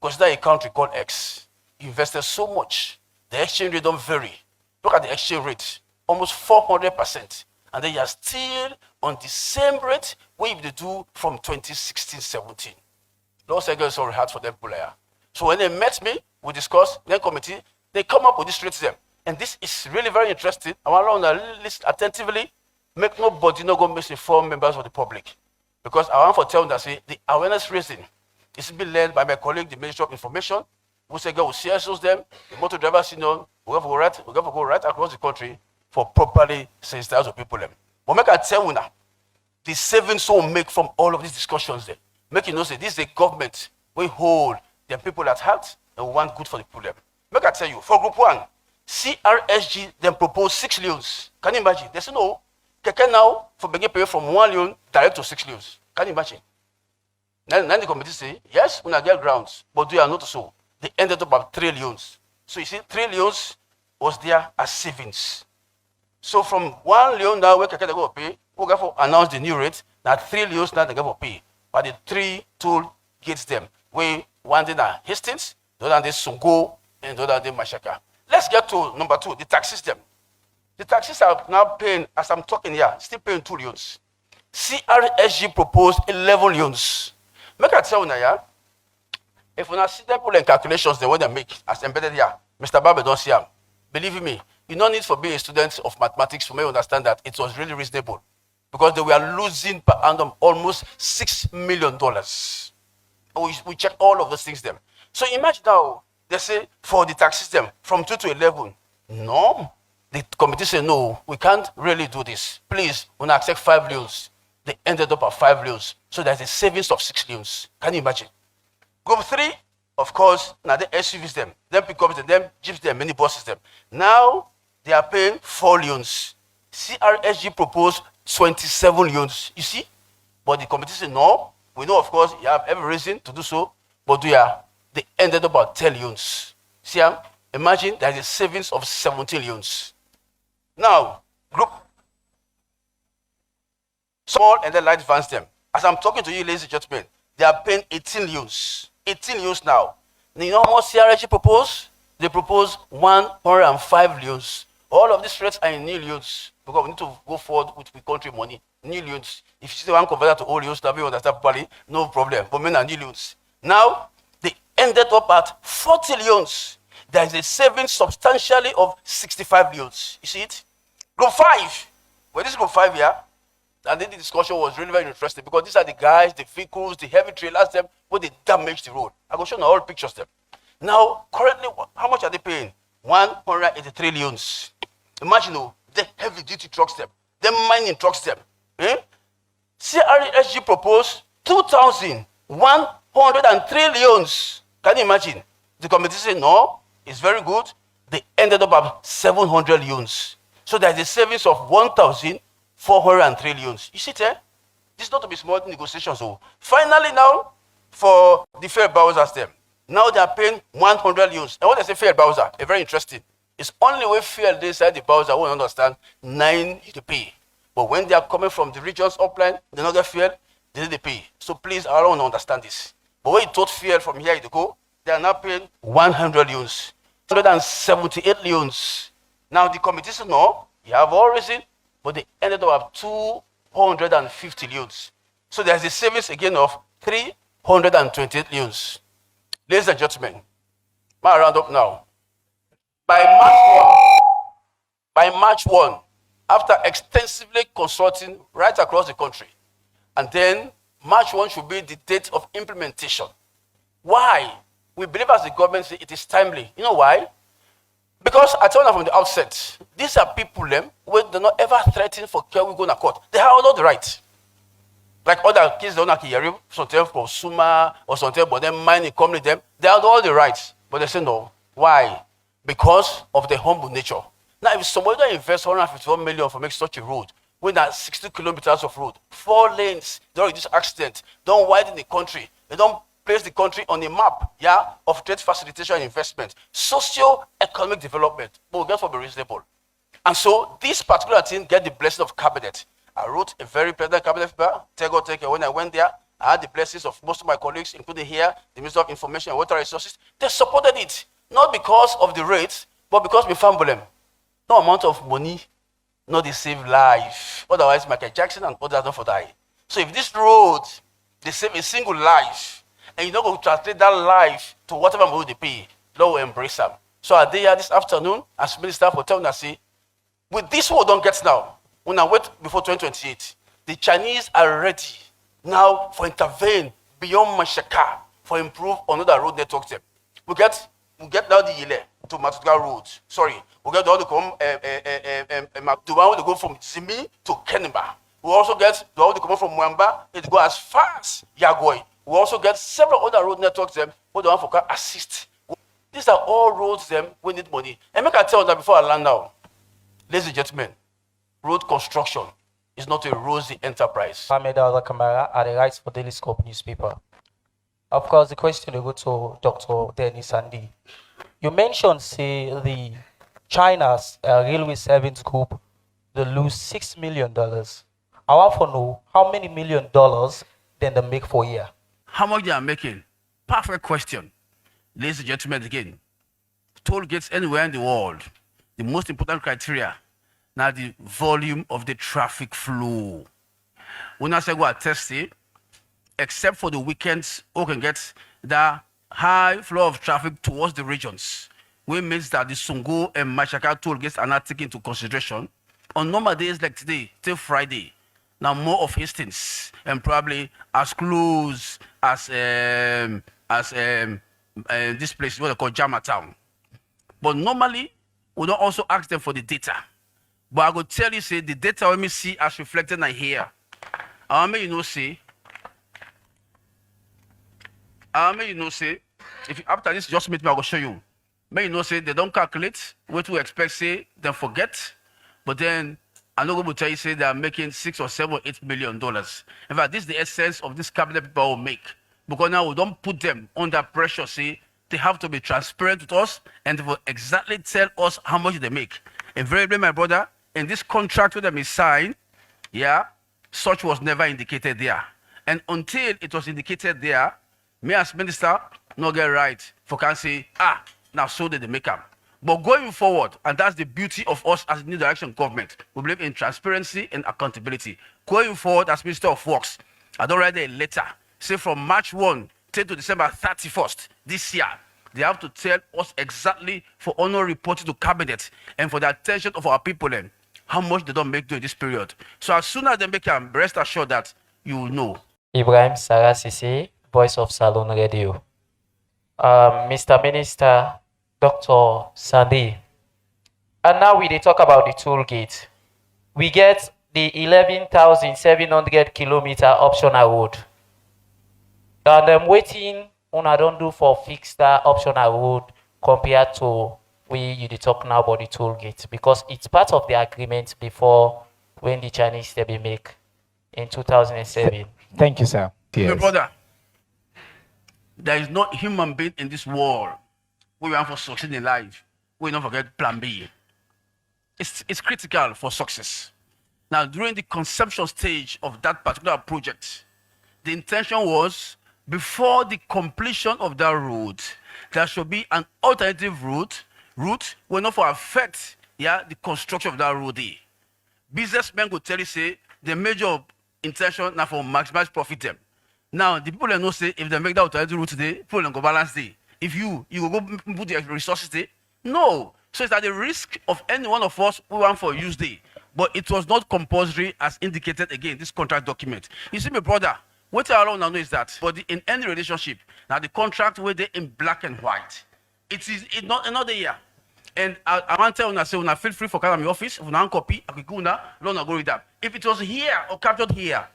Consider a country called X. You invested so much. The exchange rate don't vary. Look at the exchange rate, almost 400%. And then you are still on the same rate we do from 2016-17. Those are sorry hard for them player. So when they met me, we discussed, then committee, they come up with this rate to them. And this is really very interesting. I want to listen attentively, make nobody no go misinform members of the public. Because I want to tell them that say the awareness raising is being led by my colleague, the Ministry of Information, who say go CSOs them, the motor drivers, we have to go right across the country for properly sensitize the people them. But make I tell you now, the savings will make from all of these discussions there. Make you know say this is a government we hold the people at heart and we want good for the people. Make I tell you, for group 1, CRSG then propose 6 loans. Can you imagine? They say no, Keke now for beginning pay from 1 loan direct to 6 loans. Can you imagine? Then the committee say, yes, we get grounds, but they are not so. They ended up at 3 loans. So you see, 3 loans was there as savings. So from 1 loan now, where Keke they go pay, we go for announce the new rate. Now 3 loans now they go for pay. But the 3 toll gates them. We one day na Hastings, the other day Sungo, and the other day Mashaka. Let's get to number 2, the tax system. The taxes are now paying, as I'm talking here, still paying 2 loans. CRSG proposed 11 loans. Make I tell you now, yeah, if we see them put in calculations, the way they make as embedded here, Mr. Barber don't see them. Believe me, you don't need for being a student of mathematics to make you understand that it was really reasonable. Because they were losing per annum almost $6 million. We check all of those things then. So imagine now, they say for the tax system from 2 to 11. No, the committee said no, we can't really do this. Please, when I accept 5 loans, they ended up at 5 loans. So there's a savings of 6 loans. Can you imagine? Group 3, of course, now the SUVs them, then pickups them, jeeps them, minibuses them. Now they are paying 4 loans. CRSG proposed 27 loans. You see? But the committee said no. We know, of course, you have every reason to do so, but they ended up at 10 loans. See, imagine there's a savings of 17 loans. Now, group small and then light advance them. As I'm talking to you, ladies and gentlemen, they are paying 18 loans. 18 loans now. You know how much CRSG propose? They propose 105 loans. All of these rates are in new loans because we need to go forward with the country money. New loans. If you still want to convert that to old loans, that we understand properly, no problem. But men are new loans. Now, they ended up at 40 loans. There is a saving substantially of 65 loans. You see it? Group 5. Well, this is group 5 here. And then the discussion was really very interesting because these are the guys, the vehicles, the heavy trailers, them, where they damage the road. I'm going to show you all pictures them. Now, currently, how much are they paying? 183 loans. Imagine, the heavy duty trucks them, the mining trucks them. CRSG proposed 2,103 loans. Can you imagine? The committee said no, it's very good. They ended up at 700 loans. So there's a savings of 1,403 loans. You see there? This is not to be small negotiations. So finally now, for the fair browsers them, now they are paying 100 loans. And what I say fair browser, very interesting. It's only when fair they inside the browser won't understand 9 is the pay. But when they are coming from the regions upline, they don't get fuel, they need to pay. So please, I don't understand this. But when you taught fuel from here to go, they are now paying 100 loans, 178 loans. Now the committee said, no, you have all reason, but they ended up at 250 loans. So there's a savings again of 328 loans. Ladies and gentlemen, my round up now. By March 1, after extensively consulting right across the country, and then March 1 should be the date of implementation. Why? We believe as the government it is timely. You know why? Because I told them from the outset, these are people them who do not ever threaten for care we go to court. They have all the right. Like other kids don't have to something for Suma or something, but then mining company them, they have all the rights. But they say no. Why? Because of the humble nature. Now, if somebody don't invest 151 million for make such a road, when that's 60 kilometers of road, 4 lanes, they don't reduce accident, don't widen the country, they don't place the country on the map, of trade facilitation and investment, socio-economic development, but we get for be reasonable. And so this particular thing get the blessing of cabinet. I wrote a very pleasant cabinet paper, take when I went there, I had the blessings of most of my colleagues, including here, the Minister of Information and Water Resources. They supported it, not because of the rates, but because we found them. No amount of money, not the save life. Otherwise, Michael Jackson and others don't for die. So if this road, they save a single life, and you're not going to translate that life to whatever money they pay, Lord will embrace them. So are they here this afternoon, as Minister for telling us, say, with this what we don't get now, when I wait before 2028, the Chinese are ready now for intervene beyond Mashaka for improve another road network. We get now the Ile to Matuga Road. Sorry, we get the one to come the one to go from Zimi to Kenimba. We also get the one to come from Mwamba, it go as far as Yagoi. We also get several other road networks them who the one for can assist. These are all roads them we need money. And make I tell you that before I land now, ladies and gentlemen, road construction is not a rosy enterprise. Ahmed Al-Kamara at the Rights for Daily Scope newspaper. Of course, the question will go to Dr. Dennis Andy. You mentioned, say, the China's railway savings group, they lose $6 million. I want to know how many $1 million then they make for a year. How much they are making? Perfect question. Ladies and gentlemen, again, toll gates anywhere in the world, the most important criteria, now the volume of the traffic flow. When I say go attest it, except for the weekends, we can get the high flow of traffic towards the regions, which means that the Songo and Mashaka toll gates are not taken into consideration. On normal days like today, till Friday, now more of Hastings and probably as close as this place, what they call Jama Town. But normally, we don't also ask them for the data. But I go tell you, say, the data let me see as reflected in here. I may you know, say, if you, after this just meet me, I will show you. May you know, say, they don't calculate what to expect, say, then forget. But then, I'm not going to tell you, say, they are making $6 or $7 or $8 million. In fact, this is the essence of this cabinet people will make. Because now we don't put them under pressure, say, they have to be transparent with us and they will exactly tell us how much they make. Invariably, my brother, in this contract with them is signed, yeah, such was never indicated there. And until it was indicated there, me as minister, not get right for can say, now so did they make them. But going forward, and that's the beauty of us as New Direction government, we believe in transparency and accountability. Going forward as Minister of Works, I don't write a letter, say from March 1 till to December 31st this year, they have to tell us exactly for honor reporting to cabinet and for the attention of our people and how much they don't make during this period. So as soon as they make them, rest assured that you will know. Ibrahim Sarasisi, Voice of Salon Radio. Mr. Minister, Dr. Sandy. And now we talk about the toll gate. We get the 11,700 kilometer optional road. And I'm waiting on I don't do for fixed optional road compared to you talk now about the toll gate because it's part of the agreement before when the Chinese they be make in 2007. Thank you, sir. Yes. My brother, there is not human being in this world we want for succeed in life. We don't forget plan B. It's critical for success. Now, during the conceptual stage of that particular project, the intention was before the completion of that route, there should be an alternative route will not for affect the construction of that road. Businessmen will tell you, say, the major intention now for maximize profit them. Now, the people that know, say, if they make that alternative route today, people will go balance day. If you go put the resources there, no. So it's at the risk of any one of us who want for use day. But it was not compulsory as indicated again, this contract document. You see, my brother, what I alone now know is that, but in any relationship, now the contract where they in black and white, it's not another year. And I want to tell you, say, feel free for coming to my office, if you want copy, I could go now, go read that. If it was here or captured here,